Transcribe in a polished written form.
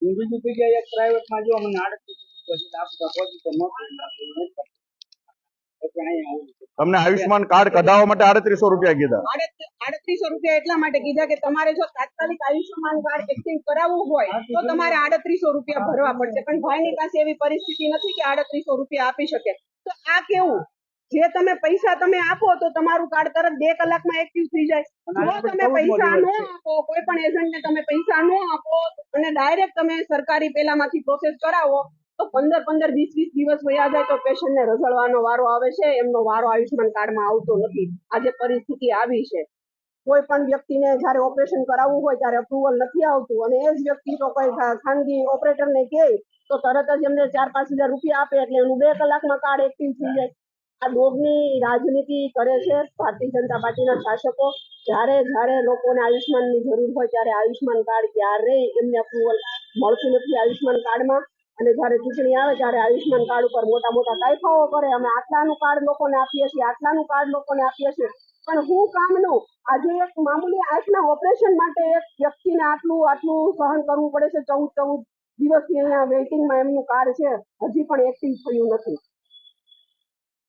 બીજી જગ્યાએ એક પ્રાઇવેટમાં જો મને 38 તમને આયુષ્માન કાર્ડ કઢાવવા માટે 3800 રૂપિયા કીધા। 3800 રૂપિયા એટલા માટે કીધા કે તમારે જો તાત્કાલિક આયુષ્માન કાર્ડ એક્ટિવ કરાવવું હોય તો તમારે 3800 રૂપિયા ભરવા પડશે, પણ ભાઈની પાસે એવી પરિસ્થિતિ નથી કે 3800 રૂપિયા આપી શકે। તો આ કેવું, જે તમે પૈસા તમે આપો તો તમારું કાર્ડ તરત 2 કલાકમાં એક્ટિવ થઈ જાય। જો તમે પૈસા ન આપો, કોઈ પણ એજન્ટને તમે પૈસા ન આપો અને ડાયરેક્ટ તમે સરકારી પેલામાંથી પ્રોસેસ કરાવો તો 15-15, 20-20 દિવસ વયા જાય તો પેશન્ટને રઝળવાનો વારો આવે છે, એમનો વારો આયુષ્માન કાર્ડમાં આવતો નથી। આજે પરિસ્થિતિ આવી છે। કોઈ પણ વ્યક્તિને જ્યારે ઓપરેશન કરાવવું હોય ત્યારે અપ્રુવલ નથી આવતું અને એ જ વ્યક્તિ તો કોઈ ખાનગી ઓપરેટરને કહે તો તરત જ એમને 4-5 હજાર રૂપિયા આપે એટલે એનું 2 કલાકમાં કાર્ડ એક્ટિવ થઈ જાય। આ દોડની રાજનીતિ કરે છે ભારતીય જનતા પાર્ટીના શાસકો। જ્યારે લોકોને આયુષ્માનની જરૂર હોય ત્યારે આયુષ્માન કાર્ડ ક્યારેય એમને અપ્રુવલ મળતું નથી આયુષ્માન કાર્ડમાં, અને જ્યારે ચૂંટણી આવે ત્યારે આયુષ્માન કાર્ડ ઉપર મોટા મોટા કાયફાઓ કરે, અમે આટલાનું કાર્ડ લોકોને આપીએ છીએ, આટલાનું કાર્ડ લોકોને આપીએ છીએ, પણ હું કામનું? આજે એક મામૂલી આંખના ઓપરેશન માટે એક વ્યક્તિને આટલું સહન કરવું પડે છે। 14-14 દિવસથી અહીંયા વેઇટિંગમાં એમનું કાર્ડ છે, હજી પણ એક્ટિવ થયું નથી।